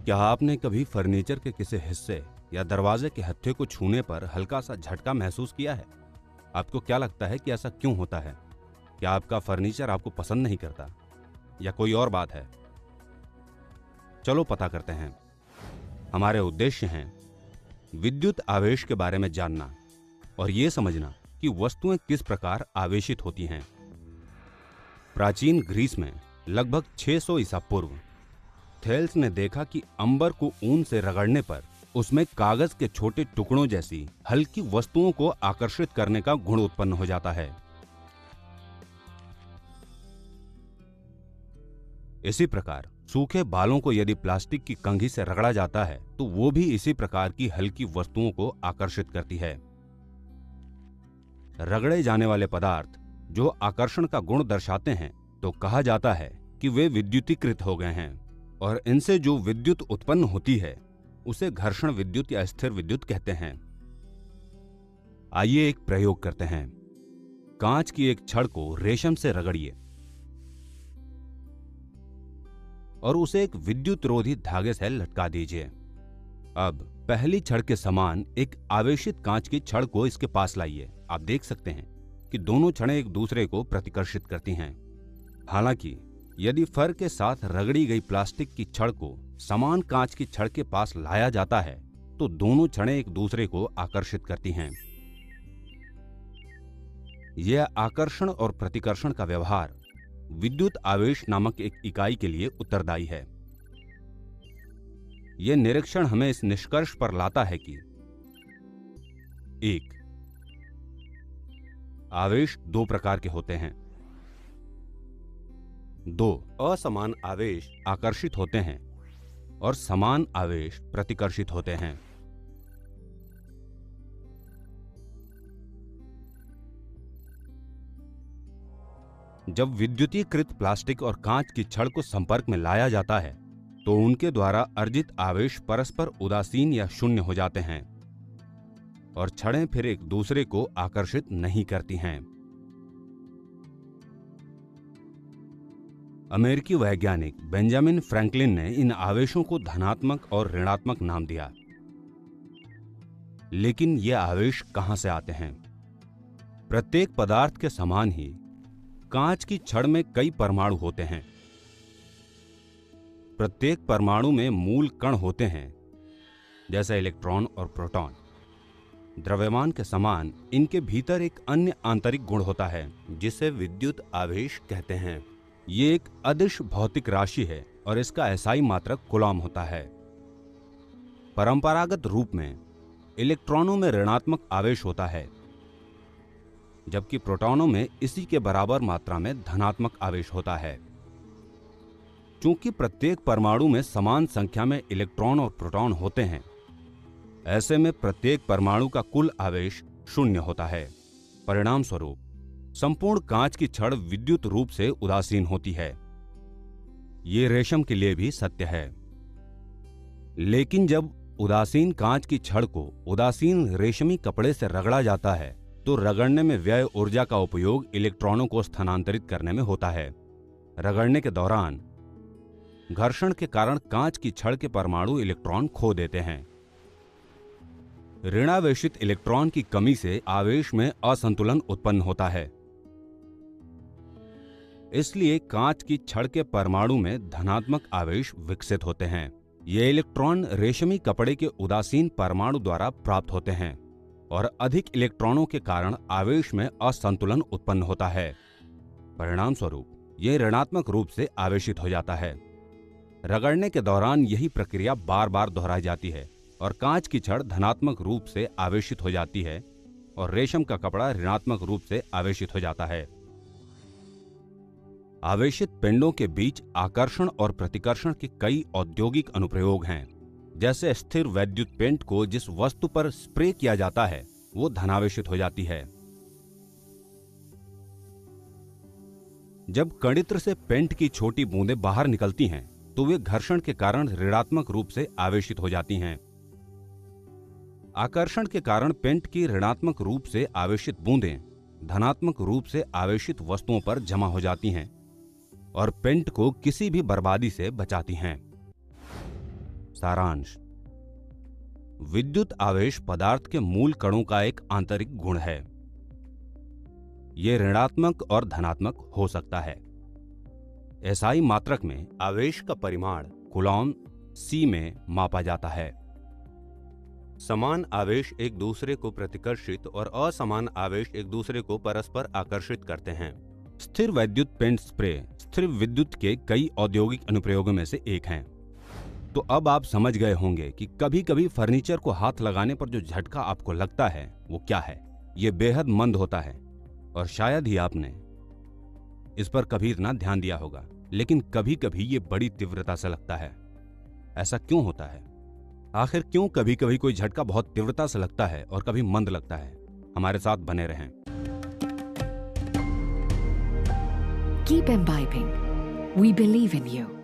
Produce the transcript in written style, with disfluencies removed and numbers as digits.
क्या आपने कभी फर्नीचर के किसी हिस्से या दरवाजे के हत्थे को छूने पर हल्का सा झटका महसूस किया है? आपको क्या लगता है कि ऐसा क्यों होता है? क्या आपका फर्नीचर आपको पसंद नहीं करता या कोई और बात है? चलो पता करते हैं। हमारे उद्देश्य हैं विद्युत आवेश के बारे में जानना और ये समझना कि वस्तुएं किस प्रकार आवेशित होती हैं। प्राचीन ग्रीस में लगभग 600 ईसा पूर्व थेल्स ने देखा कि अंबर को ऊन से रगड़ने पर उसमें कागज के छोटे टुकड़ों जैसी हल्की वस्तुओं को आकर्षित करने का गुण उत्पन्न हो जाता है। इसी प्रकार सूखे बालों को यदि प्लास्टिक की कंघी से रगड़ा जाता है तो वो भी इसी प्रकार की हल्की वस्तुओं को आकर्षित करती है। रगड़े जाने वाले पदार्थ जो आकर्षण का गुण दर्शाते हैं तो कहा जाता है कि वे विद्युतीकृत हो गए हैं और इनसे जो विद्युत उत्पन्न होती है उसे घर्षण विद्युत या स्थिर विद्युत कहते हैं। आइए एक प्रयोग करते हैं। कांच की एक छड़ को रेशम से रगड़िए और उसे एक विद्युत रोधी धागे से लटका दीजिए। अब पहली छड़ के समान एक आवेशित कांच की छड़ को इसके पास लाइए। आप देख सकते हैं कि दोनों छड़ें एक दूसरे को प्रतिकर्षित करती हैं। हालांकि यदि फर के साथ रगड़ी गई प्लास्टिक की छड़ को समान कांच की छड़ के पास लाया जाता है तो दोनों छड़ें एक दूसरे को आकर्षित करती हैं। यह आकर्षण और प्रतिकर्षण का व्यवहार विद्युत आवेश नामक एक इकाई के लिए उत्तरदायी है। यह निरीक्षण हमें इस निष्कर्ष पर लाता है कि 1. आवेश दो प्रकार के होते हैं। 2. असमान आवेश आकर्षित होते हैं और समान आवेश प्रतिकर्षित होते हैं। जब विद्युतीकृत प्लास्टिक और कांच की छड़ को संपर्क में लाया जाता है तो उनके द्वारा अर्जित आवेश परस्पर उदासीन या शून्य हो जाते हैं और छड़ें फिर एक दूसरे को आकर्षित नहीं करती हैं। अमेरिकी वैज्ञानिक बेंजामिन फ्रैंकलिन ने इन आवेशों को धनात्मक और ऋणात्मक नाम दिया। लेकिन ये आवेश कहां से आते हैं? प्रत्येक पदार्थ के समान ही कांच की छड़ में कई परमाणु होते हैं। प्रत्येक परमाणु में मूल कण होते हैं जैसे इलेक्ट्रॉन और प्रोटॉन। द्रव्यमान के समान इनके भीतर एक अन्य आंतरिक गुण होता है जिसे विद्युत आवेश कहते हैं। ये एक अदिश भौतिक राशि है और इसका एसआई मात्रक कूलॉम होता है। परंपरागत रूप में इलेक्ट्रॉनों में ऋणात्मक आवेश होता है जबकि प्रोटॉनों में इसी के बराबर मात्रा में धनात्मक आवेश होता है। चूंकि प्रत्येक परमाणु में समान संख्या में इलेक्ट्रॉन और प्रोटॉन होते हैं, ऐसे में प्रत्येक परमाणु का कुल आवेश शून्य होता है। परिणाम स्वरूप संपूर्ण कांच की छड़ विद्युत रूप से उदासीन होती है। ये रेशम के लिए भी सत्य है। लेकिन जब उदासीन कांच की छड़ को उदासीन रेशमी कपड़े से रगड़ा जाता है तो रगड़ने में व्यय ऊर्जा का उपयोग इलेक्ट्रॉनों को स्थानांतरित करने में होता है। रगड़ने के दौरान घर्षण के कारण कांच की छड़ के परमाणु इलेक्ट्रॉन खो देते हैं। ऋणावेशित इलेक्ट्रॉन की कमी से आवेश में असंतुलन उत्पन्न होता है। इसलिए कांच की छड़ के परमाणु में धनात्मक आवेश विकसित होते हैं। ये इलेक्ट्रॉन रेशमी कपड़े के उदासीन परमाणु द्वारा प्राप्त होते हैं और अधिक इलेक्ट्रॉनों के कारण आवेश में असंतुलन उत्पन्न होता है। परिणाम स्वरूप यह ऋणात्मक रूप से आवेशित हो जाता है। रगड़ने के दौरान यही प्रक्रिया बार बार दोहराई जाती है और कांच की छड़ धनात्मक रूप से आवेशित हो जाती है और रेशम का कपड़ा ऋणात्मक रूप से आवेशित हो जाता है। आवेशित पिंडों के बीच आकर्षण और प्रतिकर्षण के कई औद्योगिक अनुप्रयोग हैं। जैसे स्थिर वैद्युत पेंट को जिस वस्तु पर स्प्रे किया जाता है वो धनावेशित हो जाती है। जब कणित्र से पेंट की छोटी बूंदें बाहर निकलती हैं तो वे घर्षण के कारण ऋणात्मक रूप से आवेशित हो जाती हैं। आकर्षण के कारण पेंट की ऋणात्मक रूप से आवेशित बूंदें धनात्मक रूप से आवेशित वस्तुओं पर जमा हो जाती हैं और पेंट को किसी भी बर्बादी से बचाती हैं। सारांश। विद्युत आवेश पदार्थ के मूल कणों का एक आंतरिक गुण है। यह ऋणात्मक और धनात्मक हो सकता है। एसआई मात्रक में आवेश का परिमाण कूलॉम C में मापा जाता है। समान आवेश एक दूसरे को प्रतिकर्षित और असमान आवेश एक दूसरे को परस्पर आकर्षित करते हैं। स्थिर वैद्युत पेंट स्प्रे स्थिर विद्युत के कई औद्योगिक अनुप्रयोगों में से एक हैं। तो अब आप समझ गए होंगे कि कभी कभी फर्नीचर को हाथ लगाने पर जो झटका आपको लगता है वो क्या है। ये बेहद मंद होता है और शायद ही आपने इस पर कभी इतना ध्यान दिया होगा, लेकिन कभी कभी ये बड़ी तीव्रता से लगता है। ऐसा क्यों होता है? आखिर क्यों कभी कभी कोई झटका बहुत तीव्रता से लगता है और कभी मंद लगता है? हमारे साथ बने रहें। Keep imbibing. We believe in you.